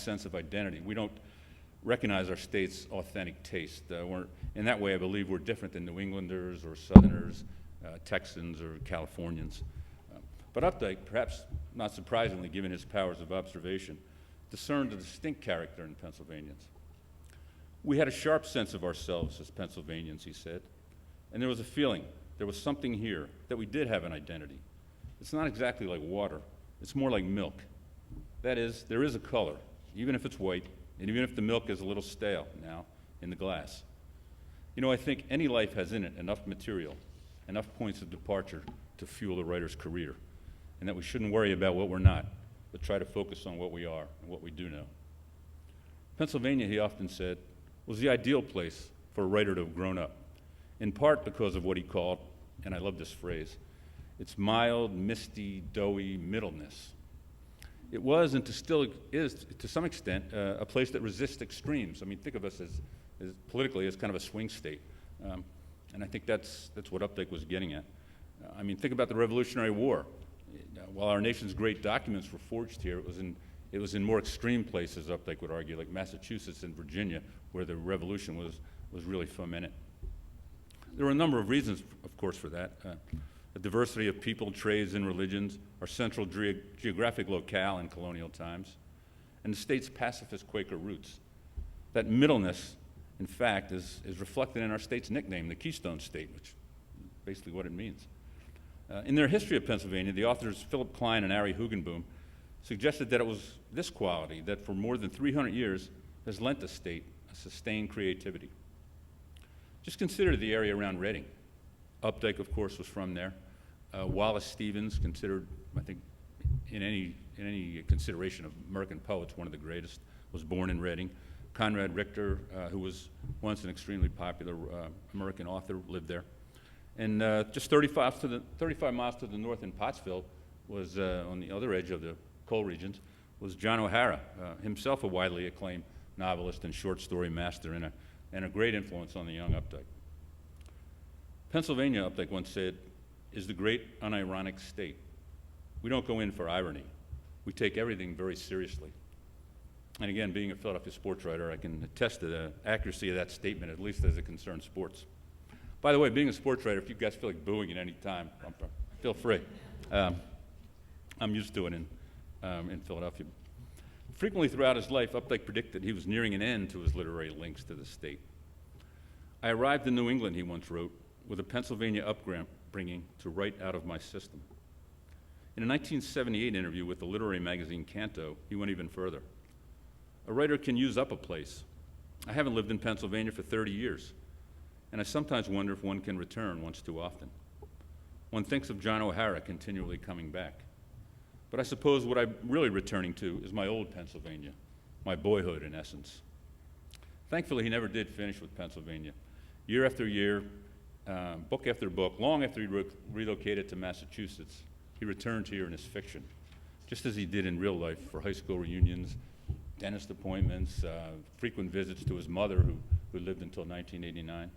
sense of identity. We don't recognize our state's authentic taste. In that way, I believe we're different than New Englanders or Southerners, Texans or Californians. But Updike, perhaps not surprisingly given his powers of observation, discerned a distinct character in Pennsylvanians. We had a sharp sense of ourselves as Pennsylvanians, he said, and there was a feeling, there was something here, that we did have an identity. It's not exactly like water, it's more like milk. That is, there is a color, even if it's white, and even if the milk is a little stale now in the glass. You know, I think any life has in it enough material, enough points of departure to fuel a writer's career, and that we shouldn't worry about what we're not, but try to focus on what we are and what we do know. Pennsylvania, he often said, was the ideal place for a writer to have grown up, in part because of what he called, and I love this phrase, its mild, misty, doughy middleness. It was, and still is, to some extent, a place that resists extremes. I mean, think of us as politically as kind of a swing state. And I think that's what Updike was getting at. I mean, think about the Revolutionary War. While our nation's great documents were forged here, it was in more extreme places, Updike would argue, like Massachusetts and Virginia, where the revolution was really fomented. There were a number of reasons, of course, for that. The diversity of people, trades, and religions, our central geographic locale in colonial times, and the state's pacifist Quaker roots. That middleness, in fact, is reflected in our state's nickname, the Keystone State, which is basically what it means. In their history of Pennsylvania, the authors Philip Klein and Ari Hugenboom suggested that it was this quality that for more than 300 years has lent the state a sustained creativity. Just consider the area around Reading. Updike, of course, was from there. Wallace Stevens, considered, I think, in any consideration of American poets, one of the greatest, was born in Reading. Conrad Richter, who was once an extremely popular American author, lived there. And just 35 miles to the north in Pottsville was, on the other edge of the coal regions, was John O'Hara, himself a widely acclaimed novelist and short story master and a great influence on the young Updike. Pennsylvania, Updike once said, is the great unironic state. We don't go in for irony. We take everything very seriously. And again, being a Philadelphia sports writer, I can attest to the accuracy of that statement, at least as it concerns sports. By the way, being a sports writer, if you guys feel like booing at any time, feel free. I'm used to it in Philadelphia. Frequently throughout his life, Updike predicted he was nearing an end to his literary links to the state. I arrived in New England, he once wrote, with a Pennsylvania upbringing to write out of my system. In a 1978 interview with the literary magazine Canto, he went even further. A writer can use up a place. I haven't lived in Pennsylvania for 30 years, and I sometimes wonder if one can return once too often. One thinks of John O'Hara continually coming back. But I suppose what I'm really returning to is my old Pennsylvania, my boyhood in essence. Thankfully, he never did finish with Pennsylvania. Year after year, book after book, long after he relocated to Massachusetts, he returned here in his fiction, just as he did in real life for high school reunions, dentist appointments, frequent visits to his mother, who lived until 1989.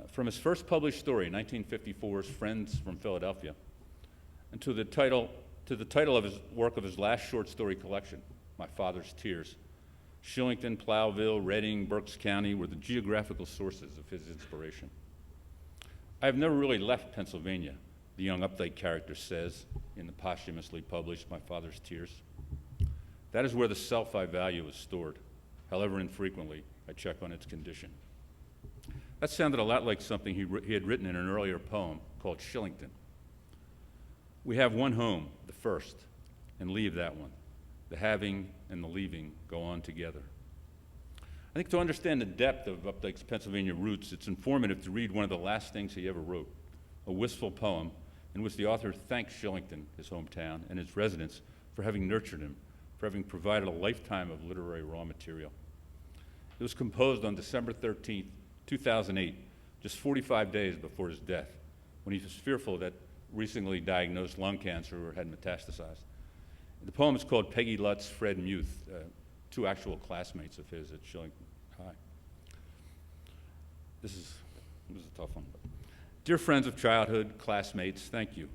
From his first published story, 1954's Friends from Philadelphia, and to the title of his work of his last short story collection, My Father's Tears, Shillington, Plowville, Reading, Berks County were the geographical sources of his inspiration. I have never really left Pennsylvania, the young Updike character says in the posthumously published My Father's Tears. That is where the self I value is stored, however infrequently I check on its condition. That sounded a lot like something he had written in an earlier poem called Shillington. We have one home, the first, and leave that one. The having and the leaving go on together. I think to understand the depth of Updike's Pennsylvania roots, it's informative to read one of the last things he ever wrote, a wistful poem in which the author thanks Shillington, his hometown, and its residents for having nurtured him, for having provided a lifetime of literary raw material. It was composed on December 13th, 2008, just 45 days before his death, when he was fearful that recently diagnosed lung cancer had metastasized. The poem is called Peggy Lutz, Fred Muth, two actual classmates of his at Shillington High. This is a tough one. Dear friends of childhood, classmates, thank you,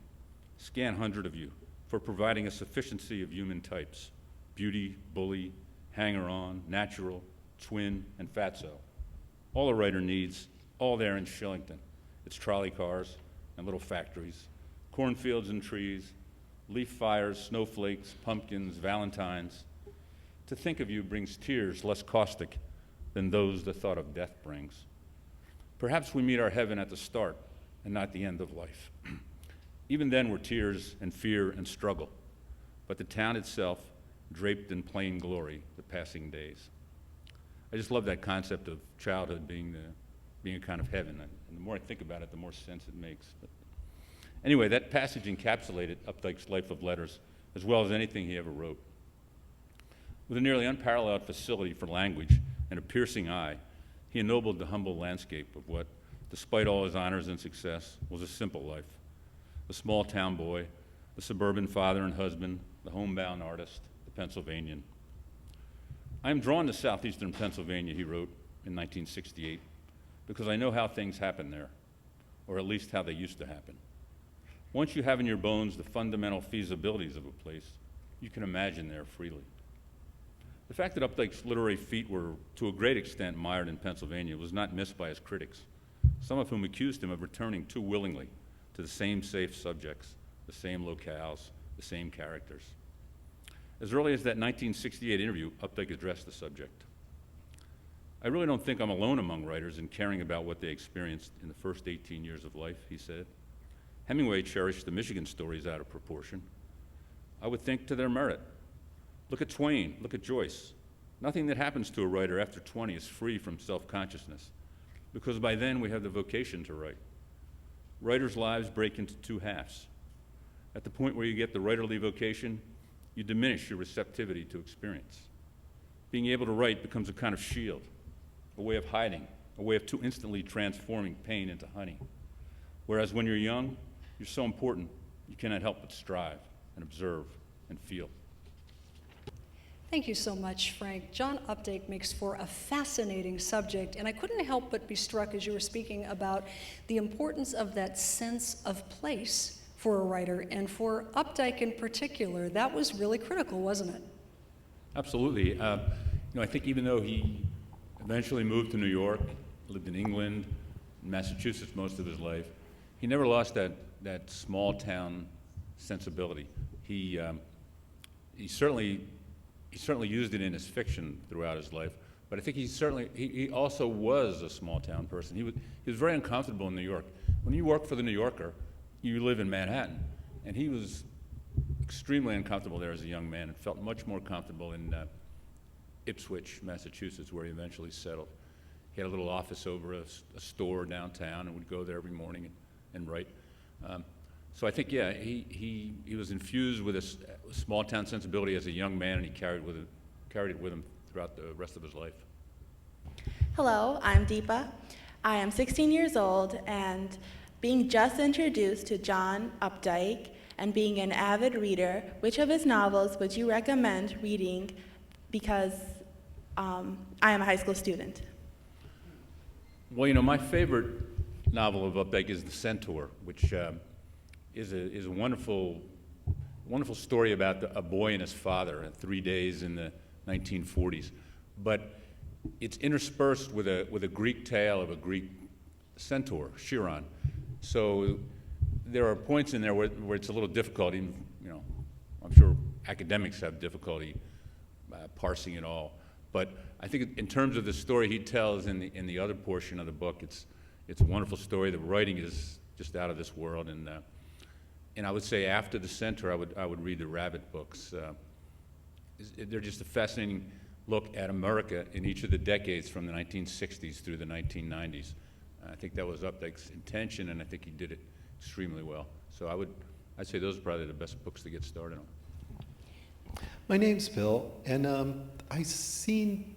scant 100 of you, for providing a sufficiency of human types, beauty, bully, hanger-on, natural, twin, and fatso. All a writer needs, all there in Shillington. It's trolley cars and little factories, cornfields and trees, leaf fires, snowflakes, pumpkins, valentines. To think of you brings tears less caustic than those the thought of death brings. Perhaps we meet our heaven at the start and not the end of life. Even then were tears and fear and struggle, but the town itself draped in plain glory the passing days. I just love that concept of childhood being a kind of heaven, and the more I think about it, the more sense it makes. But anyway, that passage encapsulated Updike's life of letters as well as anything he ever wrote. With a nearly unparalleled facility for language and a piercing eye, he ennobled the humble landscape of what, despite all his honors and success, was a simple life. The small town boy, the suburban father and husband, the homebound artist, the Pennsylvanian. I am drawn to southeastern Pennsylvania, he wrote in 1968, because I know how things happen there, or at least how they used to happen. Once you have in your bones the fundamental feasibilities of a place, you can imagine there freely. The fact that Updike's literary feet were, to a great extent, mired in Pennsylvania was not missed by his critics, some of whom accused him of returning too willingly to the same safe subjects, the same locales, the same characters. As early as that 1968 interview, Updike addressed the subject. I really don't think I'm alone among writers in caring about what they experienced in the first 18 years of life, he said. Hemingway cherished the Michigan stories out of proportion. I would think to their merit. Look at Twain, look at Joyce. Nothing that happens to a writer after 20 is free from self-consciousness, because by then we have the vocation to write. Writers' lives break into two halves. At the point where you get the writerly vocation, you diminish your receptivity to experience. Being able to write becomes a kind of shield, a way of hiding, a way of too instantly transforming pain into honey. Whereas when you're young, you're so important, you cannot help but strive and observe and feel. Thank you so much, Frank. John Updike makes for a fascinating subject, and I couldn't help but be struck as you were speaking about the importance of that sense of place for a writer, and for Updike in particular. That was really critical, wasn't it? Absolutely. I think even though he eventually moved to New York, lived in England, Massachusetts most of his life, he never lost that small town sensibility. He certainly used it in his fiction throughout his life, but I think he also was a small town person. He was very uncomfortable in New York. When you work for the New Yorker, you live in Manhattan, and he was extremely uncomfortable there as a young man and felt much more comfortable in Ipswich, Massachusetts, where he eventually settled. He had a little office over a store downtown and would go there every morning and write. So I think, yeah, he was infused with a small town sensibility as a young man, and he carried it with him throughout the rest of his life. Hello, I'm Deepa. I am 16 years old, and being just introduced to John Updike and being an avid reader, which of his novels would you recommend reading, because I am a high school student? Well, my favorite novel of Updike is The Centaur, which is a wonderful story about a boy and his father in 3 days in the 1940s. But it's interspersed with a Greek tale of a Greek centaur, Chiron. So there are points in there where it's a little difficult. Even, I'm sure academics have difficulty parsing it all. But I think in terms of the story he tells in the other portion of the book, it's a wonderful story. The writing is just out of this world, and I would say after The Centaur, I would read the Rabbit books. They're just a fascinating look at America in each of the decades from the 1960s through the 1990s. I think that was Updike's intention, and I think he did it extremely well. So I'd say those are probably the best books to get started on. My name's Bill, and I've seen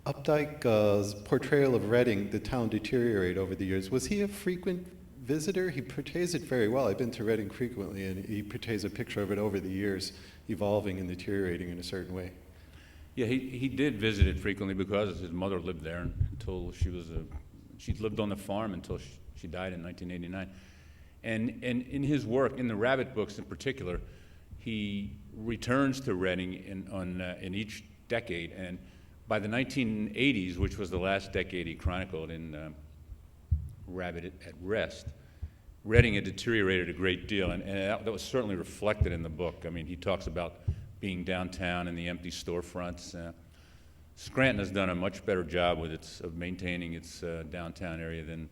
Updike's portrayal of Reading, the town, deteriorate over the years. Was he a frequent visitor? He portrays it very well. I've been to Reading frequently, and he portrays a picture of it over the years, evolving and deteriorating in a certain way. Yeah, he did visit it frequently because his mother lived there until she lived on the farm until she died in 1989. And in his work, in the Rabbit books in particular, he returns to Reading in each decade. And by the 1980s, which was the last decade he chronicled in Rabbit at Rest, Reading had deteriorated a great deal, and that was certainly reflected in the book. I mean, he talks about being downtown and the empty storefronts. Scranton has done a much better job of maintaining its downtown area than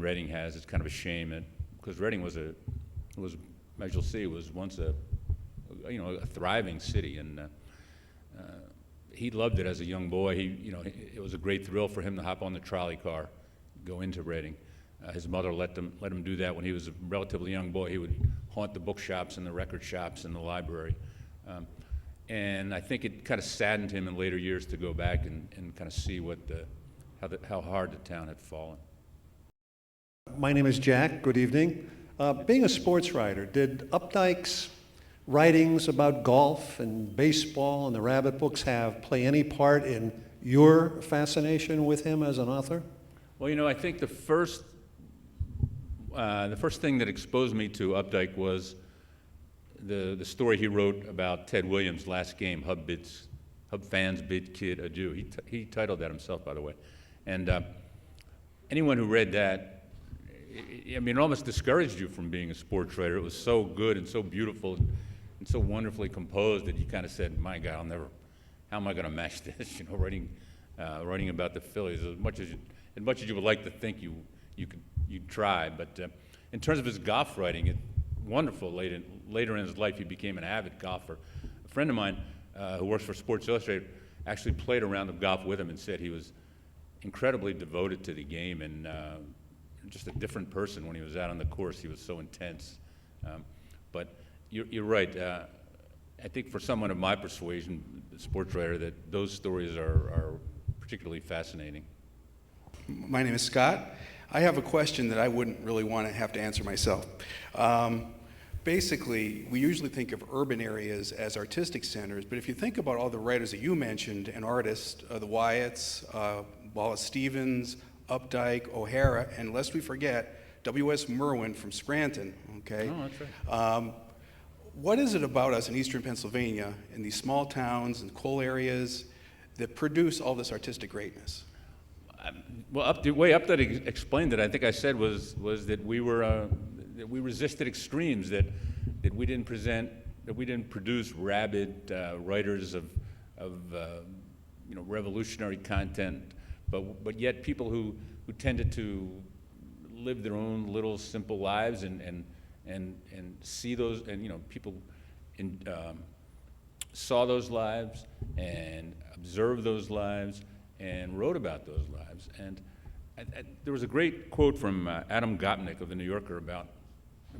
Reading has. It's kind of a shame, because Reading was, as you'll see, was once a thriving city, and he loved it as a young boy. It was a great thrill for him to hop on the trolley car, go into Reading. His mother let him do that when he was a relatively young boy. He would haunt the bookshops and the record shops and the library. And I think it kind of saddened him in later years to go back and kind of see how hard the town had fallen. My name is Jack. Good evening. Being a sports writer, did Updike's writings about golf and baseball and the Rabbit books play any part in your fascination with him as an author? Well, I think the first thing that exposed me to Updike was the story he wrote about Ted Williams' last game, Hub fans bid kid adieu. He titled that himself, by the way. And anyone who read that, it almost discouraged you from being a sports writer. It was so good and so beautiful and so wonderfully composed that you kind of said, my God, how am I going to match this? Writing about the Phillies, as much as you would like to think you'd try. But in terms of his golf writing, wonderful. Later in his life, he became an avid golfer. A friend of mine who works for Sports Illustrated actually played a round of golf with him and said he was incredibly devoted to the game and just a different person when he was out on the course. He was so intense. But you're right. I think for someone of my persuasion, the sports writer, that those stories are particularly fascinating. My name is Scott. I have a question that I wouldn't really want to have to answer myself. Basically, we usually think of urban areas as artistic centers, but if you think about all the writers that you mentioned and artists, the Wyatts, Wallace Stevens, Updike, O'Hara, and lest we forget, W.S. Merwin from Scranton, okay? Oh, that's right. What is it about us in eastern Pennsylvania, in these small towns and coal areas, that produce all this artistic greatness? Well, the way Updike explained it, I think I said was that we resisted extremes, that we didn't produce rabid writers of revolutionary content, but yet people who tended to live their own little simple lives and see those, and people saw those lives and observed those lives and wrote about those lives. And there was a great quote from Adam Gopnik of The New Yorker about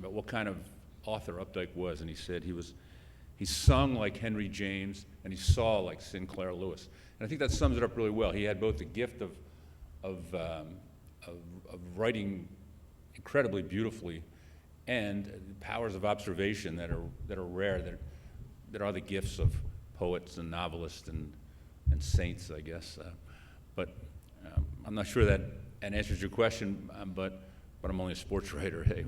what kind of author Updike was, and he said he sung like Henry James and he saw like Sinclair Lewis. And I think that sums it up really well. He had both the gift of writing incredibly beautifully and powers of observation that are rare, that are the gifts of poets and novelists and saints, I guess. But I'm not sure that answers your question, but I'm only a sports writer. Hey,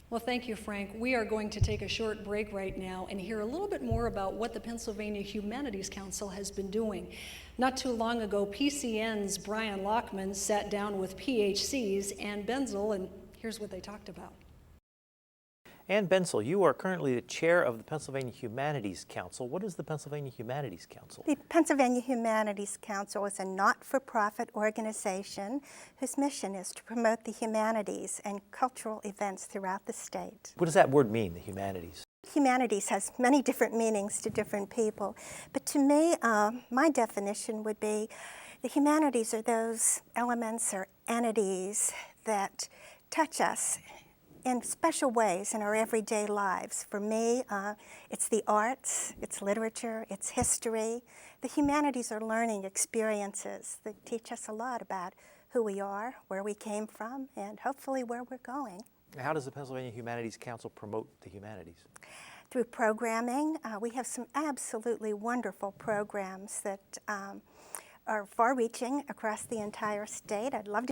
Well, thank you, Frank. We are going to take a short break right now and hear a little bit more about what the Pennsylvania Humanities Council has been doing. Not too long ago, PCN's Brian Lockman sat down with PHC's Ann Benzel, and here's what they talked about. Ann Benzel, you are currently the chair of the Pennsylvania Humanities Council. What is the Pennsylvania Humanities Council? The Pennsylvania Humanities Council is a not-for-profit organization whose mission is to promote the humanities and cultural events throughout the state. What does that word mean, the humanities? Humanities has many different meanings to different people, but to me, my definition would be the humanities are those elements or entities that touch us in special ways in our everyday lives. For me, it's the arts, it's literature, it's history. The humanities are learning experiences that teach us a lot about who we are, where we came from, and hopefully where we're going. How does the Pennsylvania Humanities Council promote the humanities? Through programming, we have some absolutely wonderful programs that are far-reaching across the entire state. I'd love to